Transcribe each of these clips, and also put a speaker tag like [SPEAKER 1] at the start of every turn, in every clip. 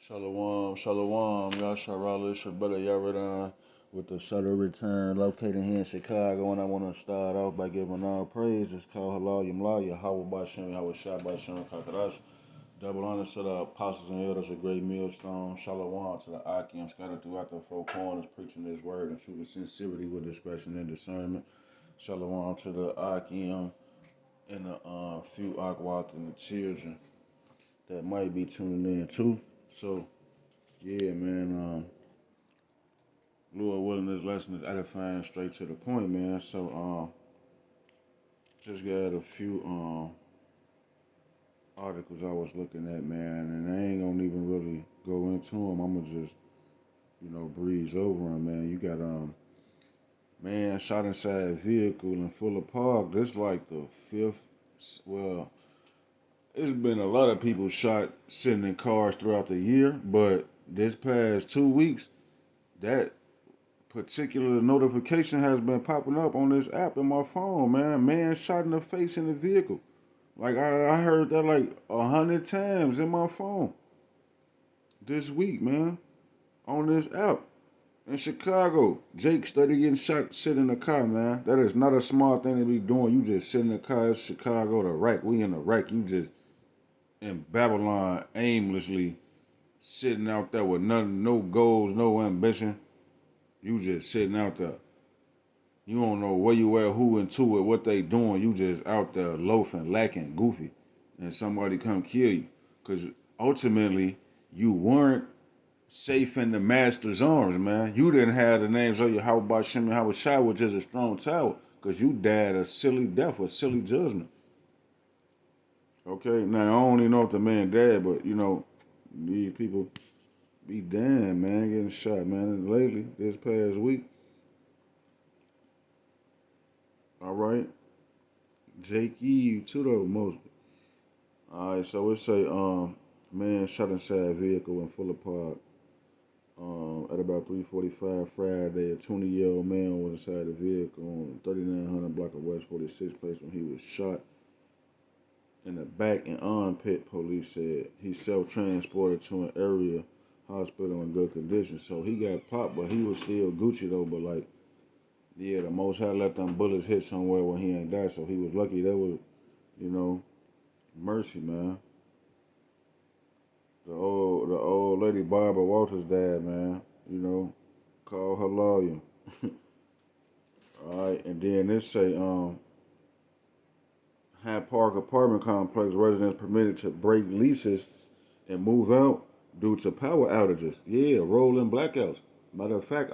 [SPEAKER 1] Shalom, shalom, Yasharala, it's your brother Yaradan with the shuttle return located here in Chicago. And I want to start off by giving all praise. It's called Halal Yamla, Yahweh Bashem, Yahweh Shah Bashem, Kakadash. Double honor to the apostles and elders, a great millstone. Shalom to the Akim scattered throughout the four corners, preaching this word in truth and sincerity with discretion and discernment. Shalom to the Akim and the few Akwat and the children that might be tuning in too. So, yeah, man. Lord willing, this lesson is edifying, straight to the point, man. So, just got a few articles I was looking at, man, and I ain't gonna even really go into them. I'm gonna just, breeze over them, man. You got man shot inside a vehicle in Fuller Park. This like the fifth. Well, it's been a lot of people shot sitting in cars throughout the year, but this past 2 weeks, that particular notification has been popping up on this app in my phone, man. Man shot in the face in the vehicle. Like I heard that like 100 times in my phone this week, man, on this app. In Chicago, Jake study getting shot sitting in the car, man. That is not a smart thing to be doing. You just sit in the car. It's Chicago, the wreck. We in the wreck. You just in Babylon aimlessly sitting out there with nothing, no goals, no ambition. You just sitting out there. You don't know where you at, who into it, what they doing. You just out there loafing, lacking, goofy, and somebody come kill you. Cause ultimately you weren't safe in the master's arms, man. You didn't have the names of your how about Shimon how Shai, which is a strong tower, cause you died a silly death, a silly judgment. Okay, now I don't even know if the man died, but these people be damn, man, getting shot, man. And lately, this past week, all right, Jake Eve too though, most. All right, so it say man shot inside vehicle in Fuller Park at about 3:45 Friday. A 20-year-old man was inside the vehicle on 3900 block of West 46th place when he was shot in the back and armpit. Police said he self-transported to an area hospital in good condition. So he got popped, but he was still Gucci though. But like, yeah, the Most High let them bullets hit somewhere where he ain't died. So he was lucky. That was, you know, mercy, man. The old lady Barbara Walters died, man. You know, call her lawyer. All right, and then this say Hyde Park apartment complex residents permitted to break leases and move out due to power outages. Yeah, rolling blackouts. Matter of fact,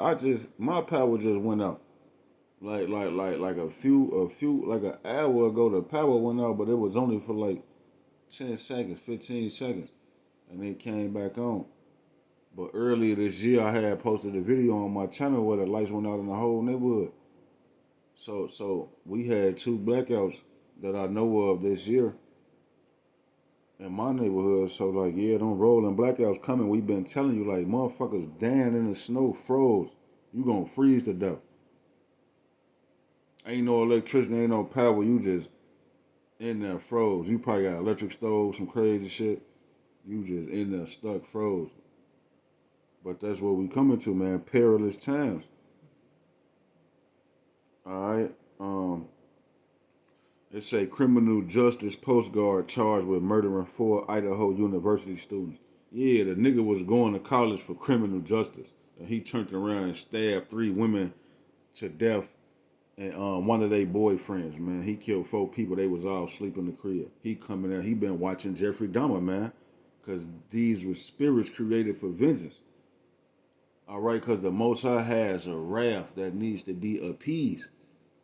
[SPEAKER 1] my power just went out. Like a few like an hour ago the power went out, but it was only for like 10 seconds, 15 seconds, and it came back on. But earlier this year, I had posted a video on my channel where the lights went out in the whole neighborhood. So we had two blackouts that I know of this year in my neighborhood. So like, yeah, them rolling blackouts coming. We've been telling you like, motherfuckers down in the snow froze. You gonna freeze to death. Ain't no electricity, ain't no power. You just in there froze. You probably got electric stove, some crazy shit. You just in there stuck froze. But that's what we coming to, man. Perilous times. All right. It say criminal justice post guard charged with murdering four Idaho University students. Yeah, the nigga was going to college for criminal justice, and he turned around and stabbed three women to death and one of their boyfriends. Man, he killed four people. They was all asleep in the crib. He coming out. He been watching Jeffrey Dahmer, man, because these were spirits created for vengeance. All right, because the Most High has a wrath that needs to be appeased.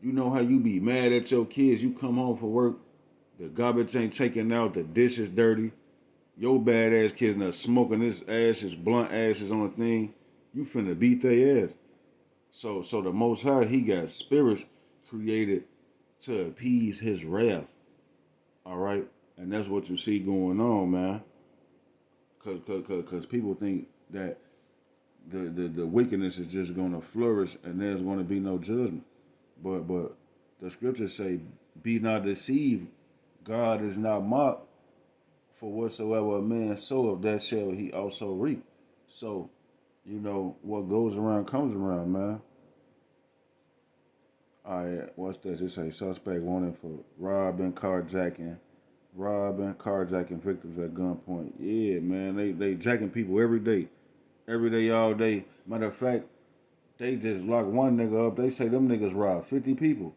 [SPEAKER 1] You know how you be mad at your kids. You come home from work, the garbage ain't taken out, the dish is dirty. Your bad ass kids now smoking this ashes, blunt ashes on the thing. You finna beat their ass. So the Most High, he got spirits created to appease his wrath. All right, and that's what you see going on, man. Cause people think that the wickedness is just gonna flourish and there's gonna be no judgment. But the scriptures say, "Be not deceived. God is not mocked. For whatsoever a man soweth, that shall he also reap. So, what goes around comes around, man. All right, what's this? It say suspect wanted for robbing, carjacking victims at gunpoint. Yeah, man, they jacking people every day, all day. Matter of fact, they just locked one nigga up. They say them niggas robbed 50 people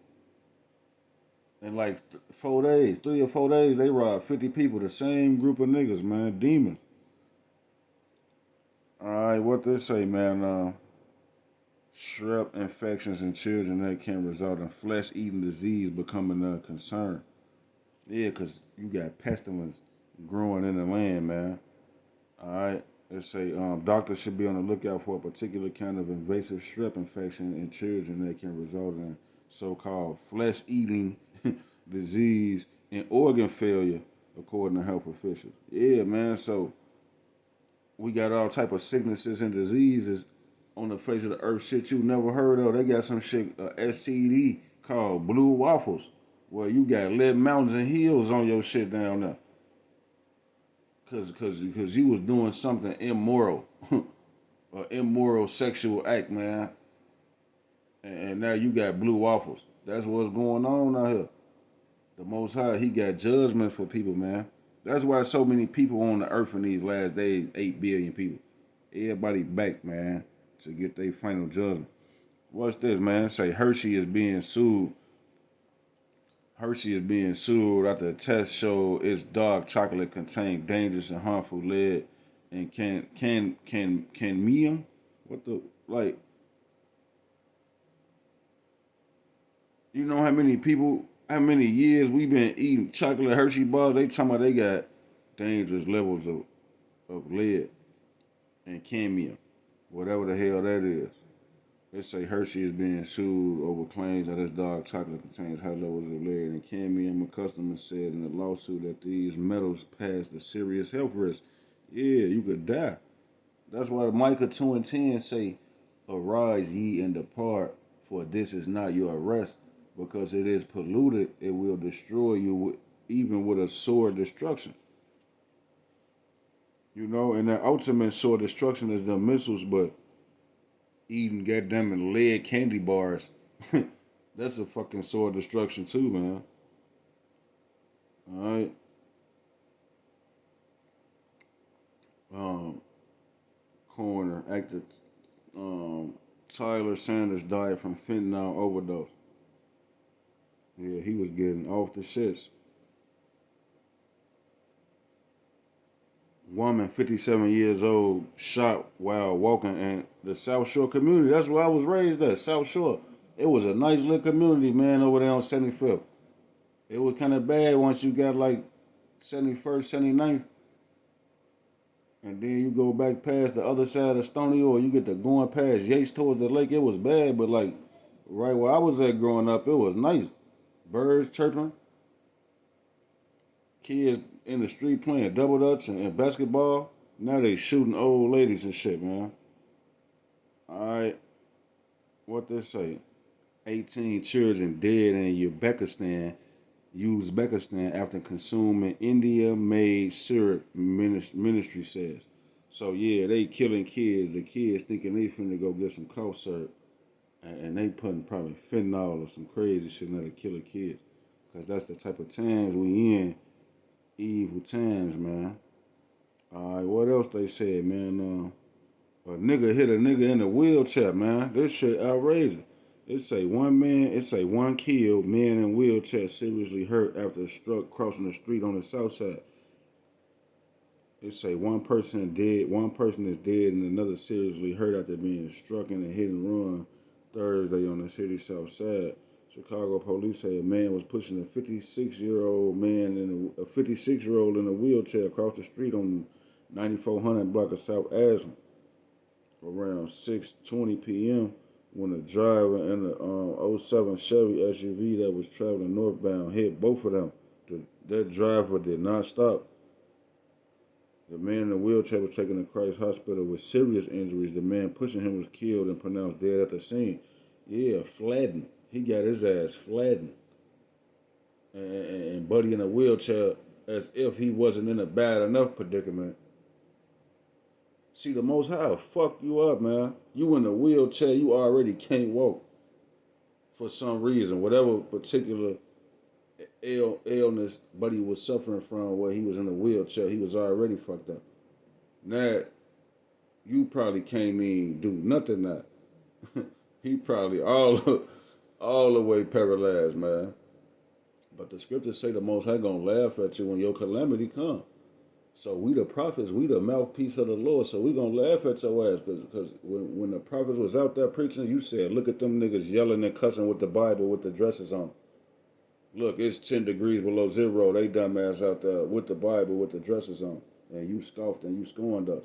[SPEAKER 1] in like 4 days, 3 or 4 days. They robbed 50 people. The same group of niggas, man, demons. All right, what they say, man? Strep infections in children that can result in flesh-eating disease becoming a concern. Yeah, 'cause you got pestilence growing in the land, man. All right. It say doctors should be on the lookout for a particular kind of invasive strep infection in children that can result in so-called flesh-eating disease and organ failure, according to health officials. Yeah, man. So we got all type of sicknesses and diseases on the face of the earth. Shit you never heard of. They got some shit STD called blue waffles, where you got lead mountains and hills on your shit down there, cause you was doing something immoral, an immoral sexual act, man, and now you got blue waffles. That's what's going on out here. The Most High, He got judgment for people, man. That's why so many people on the earth in these last days, 8 billion people. Everybody back, man, to get their final judgment. What's this, man? Say Hershey is being sued. Hershey is being sued after a test showed its dark chocolate contained dangerous and harmful lead and cadmium. What the like? You know how many years we've been eating chocolate Hershey bars? They talking about they got dangerous levels of lead and cadmium, whatever the hell that is. They say Hershey is being sued over claims that its dark chocolate contains high levels of lead and cadmium. A customer said in the lawsuit that these metals pose a serious health risk. Yeah, you could die. That's why Micah 2 and 10 say, arise ye and depart, for this is not your rest, because it is polluted, it will destroy you even with a sword destruction. And the ultimate sword destruction is the missiles, but eating goddamn it lead candy bars. That's a fucking sword destruction too, man. Alright. Um, Coroner, actor um, Tyler Sanders died from fentanyl overdose. Yeah, he was getting off the shits. Woman, 57 years old, shot while walking in the South Shore community. That's where I was raised at, South Shore. It was a nice little community, man, over there on 75th. It was kind of bad once you got like 71st, 79th, and then you go back past the other side of Stony, or you get to going past Yates towards the lake. It was bad, but like right where I was at growing up, it was nice. Birds chirping, kids in the street playing double dutch and basketball. Now they shooting old ladies and shit, man. Alright, what they say? 18 children dead in Uzbekistan after consuming India-made syrup, ministry says. So yeah, they killing kids. The kids thinking they finna go get some cough syrup, and they putting probably fentanyl or some crazy shit in there to kill a kid. Cause that's the type of times we in, evil times, man. Alright, what else they said, man? A nigga hit a nigga in a wheelchair, man. This shit outrageous. It say one killed, man in wheelchair seriously hurt after struck crossing the street on the south side. It say one person is dead and another seriously hurt after being struck in a hit and run Thursday on the city's south side. Chicago police say a man was pushing a 56-year-old in a wheelchair across the street on 9400 block of South Ashland around 6:20 p.m. when a driver in a '07 Chevy SUV that was traveling northbound hit both of them. That driver did not stop. The man in the wheelchair was taken to Christ Hospital with serious injuries. The man pushing him was killed and pronounced dead at the scene. Yeah, flattened. He got his ass flattened. And Buddy in a wheelchair. as if he wasn't in a bad enough predicament. See, the Most High will fuck you up, man. You in a wheelchair, you already can't walk for some reason, whatever particular illness Buddy was suffering from, where he was in a wheelchair, he was already fucked up. Now you probably can't even do nothing now. He probably all the way paralyzed, man. But the scriptures say the Most High gonna laugh at you when your calamity come. So we the prophets, we the mouthpiece of the Lord. So we gonna laugh at your ass, cause when the prophets was out there preaching, you said, look at them niggas yelling and cussing with the Bible with the dresses on. Look, it's 10 degrees below zero. They dumbass out there with the Bible with the dresses on, and you scoffed and you scorned us.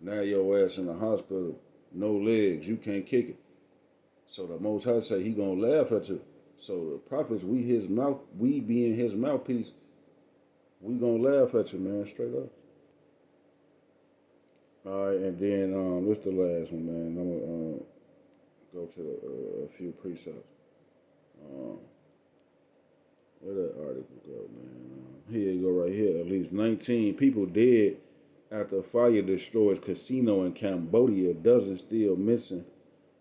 [SPEAKER 1] Now your ass in the hospital, no legs, you can't kick it. So the Most High say he gonna laugh at you. So the prophets, we his mouth, we being his mouthpiece, we gonna laugh at you, man, straight up. All right, and then what's the last one, man? I'm gonna go to a few precepts. Um, where that article go, man? Here you go, right here. At least 19 people dead after fire destroys casino in Cambodia. Dozens still missing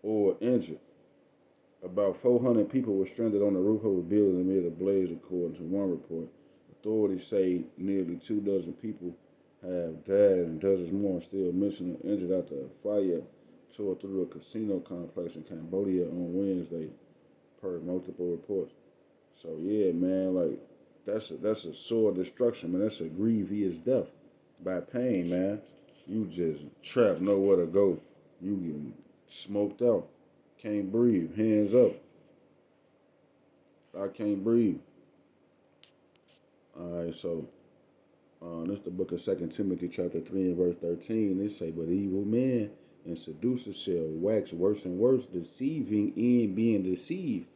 [SPEAKER 1] or injured. About 400 people were stranded on the roof of a building amid a blaze, according to one report. Authorities say nearly 2 dozen people have died and dozens more are still missing or injured after a fire tore through a casino complex in Cambodia on Wednesday, per multiple reports. So yeah, man, like that's a sore destruction, man. That's a grievous death by pain, man. You just trapped, nowhere to go. You getting smoked out. Can't breathe. Hands up. I can't breathe. All right, so this is the book of Second Timothy chapter 3 and verse 13. It say, but evil men and seducers shall wax worse and worse, deceiving and being deceived.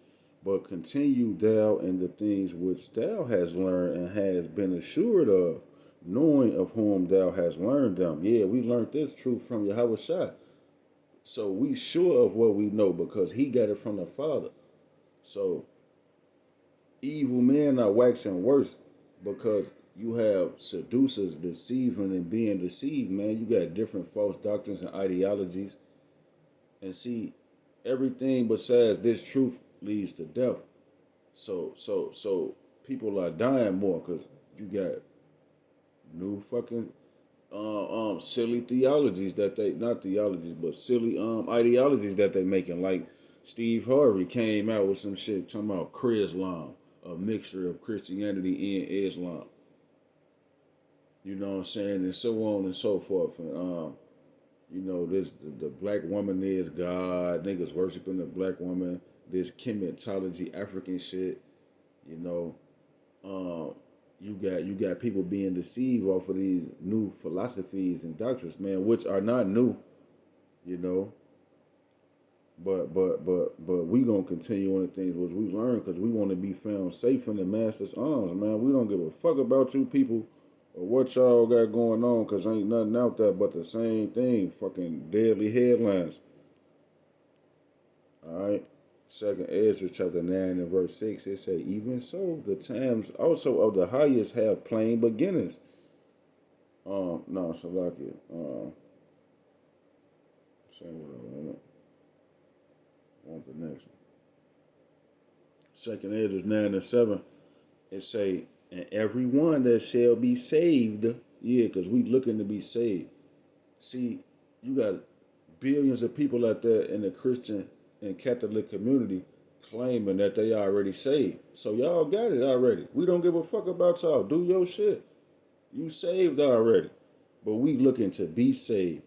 [SPEAKER 1] But continue thou in the things which thou hast learned and hast been assured of, knowing of whom thou hast learned them. Yeah, we learned this truth from Yahweh Shai. So we sure of what we know because he got it from the Father. So evil men are waxing worse because you have seducers deceiving and being deceived, man. You got different false doctrines and ideologies. And see, everything besides this truth leads to death. So people are dying more because you got new fucking silly theologies that they not theologies but silly ideologies that they making. Like Steve Harvey came out with some shit talking about Chrislam, a mixture of Christianity and Islam. You know what I'm saying, and so on and so forth. And this the black woman is God. Niggas worshiping the black woman. This chematology African shit. You know, you got people being deceived off of these new philosophies and doctrines, man, which are not new, you know. But we gonna continue on the things which we learn because we want to be found safe in the master's arms, man. We don't give a fuck about you people or what y'all got going on because ain't nothing out there but the same thing, fucking deadly headlines. All right. Second Ezra chapter 9 and verse 6, it say, even so, the times also of the highest have plain beginnings. No, Salakia. Same what I want the next one. Second Ezra 9 and 7, it say, and every one that shall be saved, yeah, because we looking to be saved. See, you got billions of people out there in the Christian and Catholic community claiming that they already saved. So y'all got it already. We don't give a fuck about y'all. Do your shit. You saved already. But we looking to be saved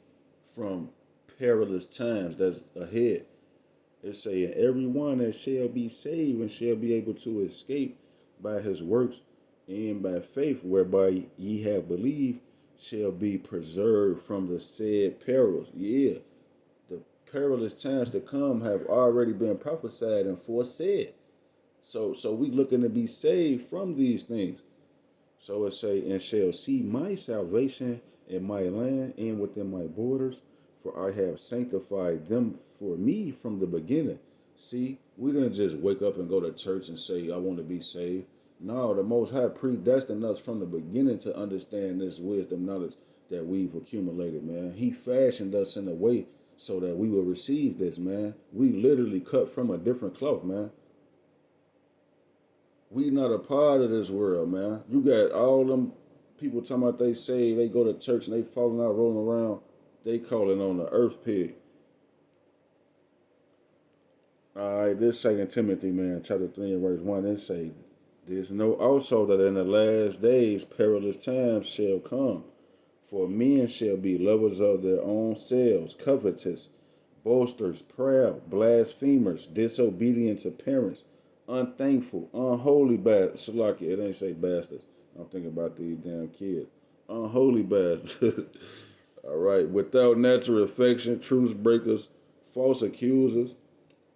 [SPEAKER 1] from perilous times that's ahead. It's saying everyone that shall be saved and shall be able to escape by his works and by faith whereby ye have believed shall be preserved from the said perils. Yeah, the perilous times to come have already been prophesied and foresaid. So we looking to be saved from these things. So it say, and shall see my salvation in my land and within my borders, for I have sanctified them for me from the beginning. See, we didn't just wake up and go to church and say, I want to be saved. No, the Most High predestined us from the beginning to understand this wisdom knowledge that we've accumulated, man. He fashioned us in a way so that we will receive this, man. We literally cut from a different cloth, man. We not a part of this world, man. You got all them people talking about they say they go to church and they falling out, rolling around. They calling on the earth pig. All right, this Second Timothy, man, chapter 3 and verse 1, it say, "This know also that in the last days perilous times shall come. For men shall be lovers of their own selves, covetous, boasters, proud, blasphemers, disobedient to parents, unthankful, unholy Salaki, it ain't say bastards. I'm thinking about these damn kids. Unholy bastards. All right, without natural affection, truce breakers, false accusers,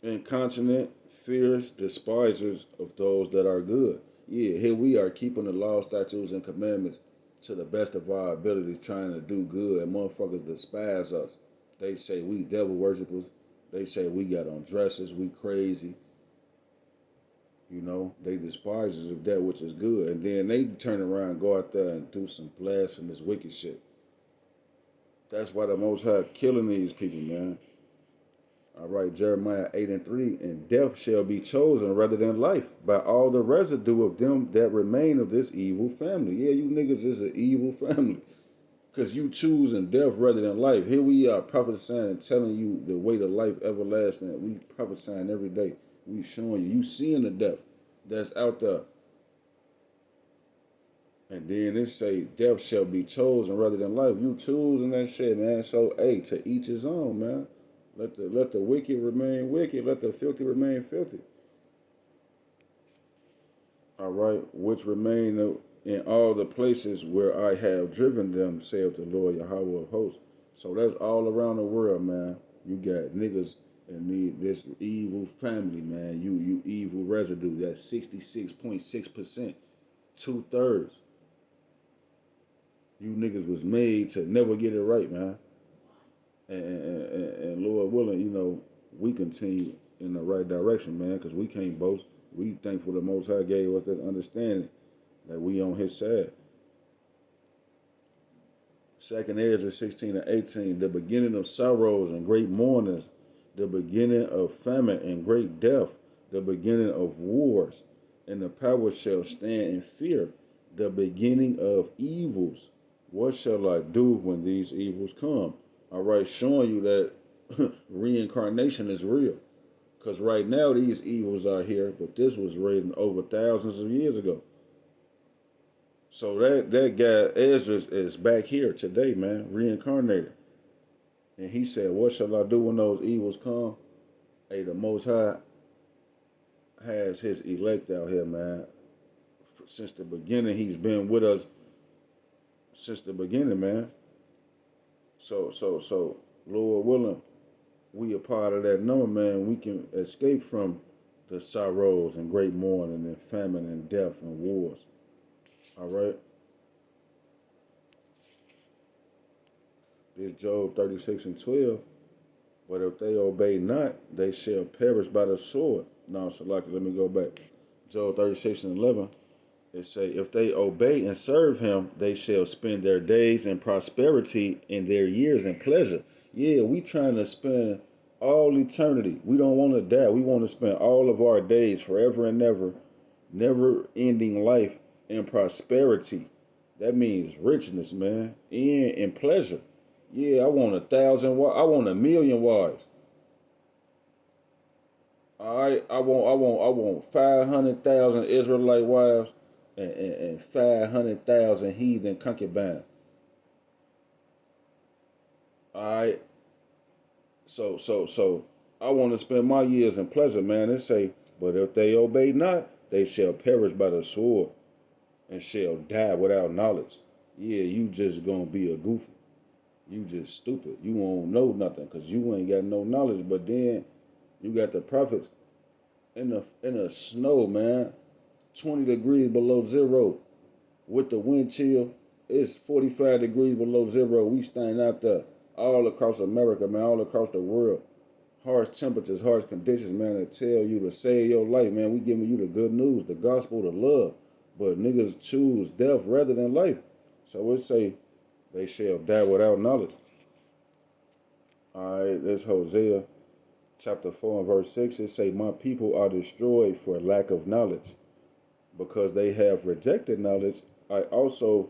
[SPEAKER 1] incontinent, fierce, despisers of those that are good. Yeah, here we are keeping the law, statutes, and commandments to the best of our abilities, trying to do good, and motherfuckers despise us. They say we devil worshippers. They say we got on dresses, we crazy. You know, they despise us of that which is good, and then they turn around and go out there and do some blasphemous, wicked shit. That's why the Most High killing these people, man. All right, Jeremiah 8 and 3, and death shall be chosen rather than life by all the residue of them that remain of this evil family. Yeah, you niggas is an evil family. Because you choosing death rather than life. Here we are prophesying and telling you the way to life everlasting. We prophesying every day. We showing you. You seeing the death that's out there. And then it say death shall be chosen rather than life. You choosing that shit, man. So hey, to each his own, man. Let the wicked remain wicked. Let the filthy remain filthy. All right, which remain in all the places where I have driven them, saith the Lord Yahweh of hosts. So that's all around the world, man. You got niggas and this evil family, man. You evil residue. That's 66.6%, 2/3. You niggas was made to never get it right, man. And Lord willing, we continue in the right direction, man, because we can't boast. We thankful the Most High gave us that understanding that we on His side. Second Ezra 16 and 18, the beginning of sorrows and great mournings, the beginning of famine and great death, the beginning of wars, and the power shall stand in fear, the beginning of evils. What shall I do when these evils come? All right, showing you that reincarnation is real. Because right now these evils are here, but this was written over thousands of years ago. So that guy Ezra is back here today, man, reincarnated. And he said, "What shall I do when those evils come?" Hey, the Most High has His elect out here, man. Since the beginning, He's been with us since the beginning, man. So, Lord willing, we a part of that number, man. We can escape from the sorrows and great mourning and famine and death and wars. All right. This Job 36 and 12. But if they obey not, they shall perish by the sword. No, so like, let me go back. Job 36 and 11. It say, if they obey and serve him, they shall spend their days in prosperity and their years in pleasure. Yeah, we trying to spend all eternity. We don't want to die. We want to spend all of our days forever and ever, never ending life in prosperity. That means richness, man, and in pleasure. Yeah, I want 1,000. I want 1,000,000 wives. All right, I want 500,000 Israelite wives and 500,000 heathen concubines. All right, so I want to spend my years in pleasure, man. They say, but if they obey not, they shall perish by the sword and shall die without knowledge. Yeah, you just gonna be a goofy. You just stupid. You won't know nothing because you ain't got no knowledge. But then you got the prophets in the snow, man. 20 degrees below zero with the wind chill. It's 45 degrees below zero. We stand out there all across America, man, all across the world. Harsh temperatures, harsh conditions, man, that tell you to save your life, man. We giving you the good news, the gospel, the love. but niggas choose death rather than life. So it say they shall die without knowledge. All right, that's Hosea chapter 4 and verse 6. It say, my people are destroyed for lack of knowledge. Because they have rejected knowledge, I will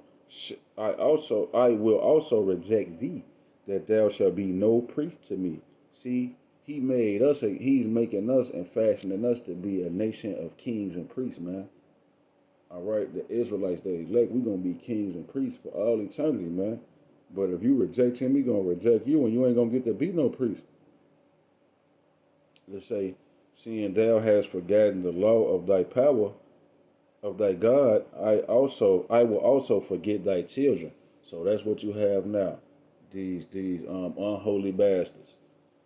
[SPEAKER 1] also reject thee, that thou shalt be no priest to me. See, he's making us and fashioning us to be a nation of kings and priests, man. All right, the Israelites, the elect, we're gonna be kings and priests for all eternity, man. But if you reject him, he gonna reject you, and you ain't gonna get to be no priest. Let's say, seeing thou hast forgotten the law of thy power, of thy God, I will also forget thy children. So that's what you have now. These unholy bastards.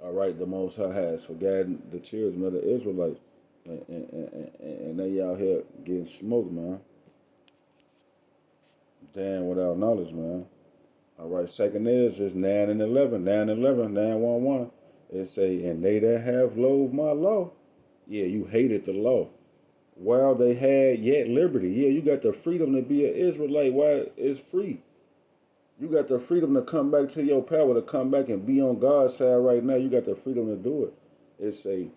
[SPEAKER 1] All right, the Most High has forgotten the children of the Israelites, and they out here getting smoked, man. Damn, without knowledge, man. All right, second is just 9 and 11, 9 and 11, 9-1-1. It say, and they that have loathed my law, yeah, you hated the law while they had yet liberty. Yeah, you got the freedom to be an Israelite while it's free. You got the freedom to come back to your power, to come back and be on God's side right now. You got the freedom to do it. It's a,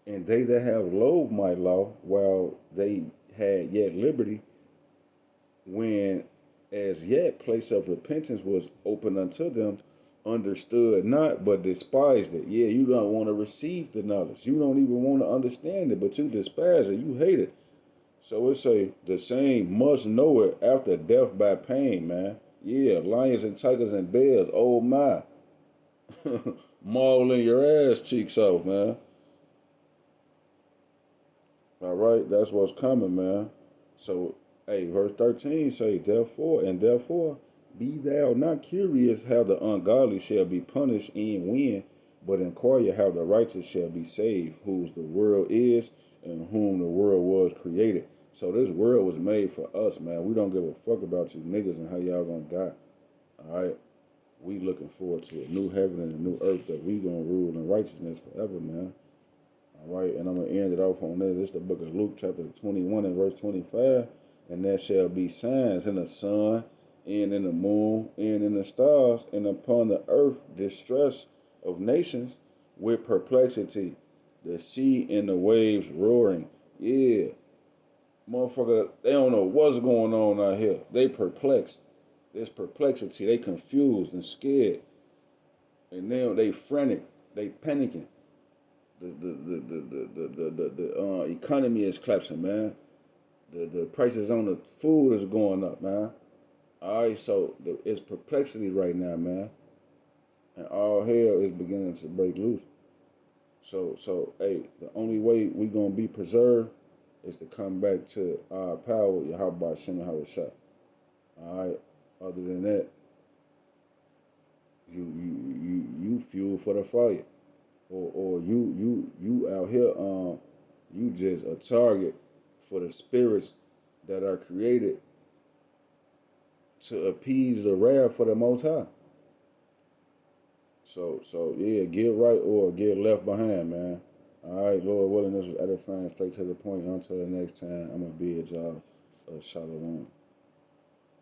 [SPEAKER 1] and they that have loathed my law while they had yet liberty, when as yet place of repentance was open unto them, understood not, but despised it. Yeah, you don't want to receive the knowledge. You don't even want to understand it, but you despise it. You hate it. So it say the same must know it after death by pain, man. Yeah, lions and tigers and bears. Oh my, mauling your ass cheeks off, man. All right, that's what's coming, man. So, hey, verse 13 say, therefore, be thou not curious how the ungodly shall be punished and when, but inquire how the righteous shall be saved, whose the world is and whom the world was created. So this world was made for us, man. We don't give a fuck about you niggas and how y'all gonna die. All right, we looking forward to a new heaven and a new earth that we gonna rule in righteousness forever, man. All right, and I'm gonna end it off on this. This is the book of Luke, chapter 21 and verse 25. And there shall be signs in the sun, and in the moon, and in the stars, and upon the earth distress of nations with perplexity, the sea and the waves roaring. Yeah, motherfucker, they don't know what's going on out here. They perplexed. There's perplexity. They confused and scared, and now they frantic. They panicking. The economy is collapsing, man. The prices on the food is going up, man. All right, so it's perplexity right now, man, and all hell is beginning to break loose. So, hey, the only way we gonna be preserved is to come back to our power, Yahweh Shem Shah. All right. Other than that, you fuel for the fire, or you out here you just a target for the spirits that are created to appease the wrath for the Most High. So yeah, get right or get left behind, man. All right, Lord willing, this was edifying, straight to the point. Until the next time, I'm gonna be at y'all. Shalom.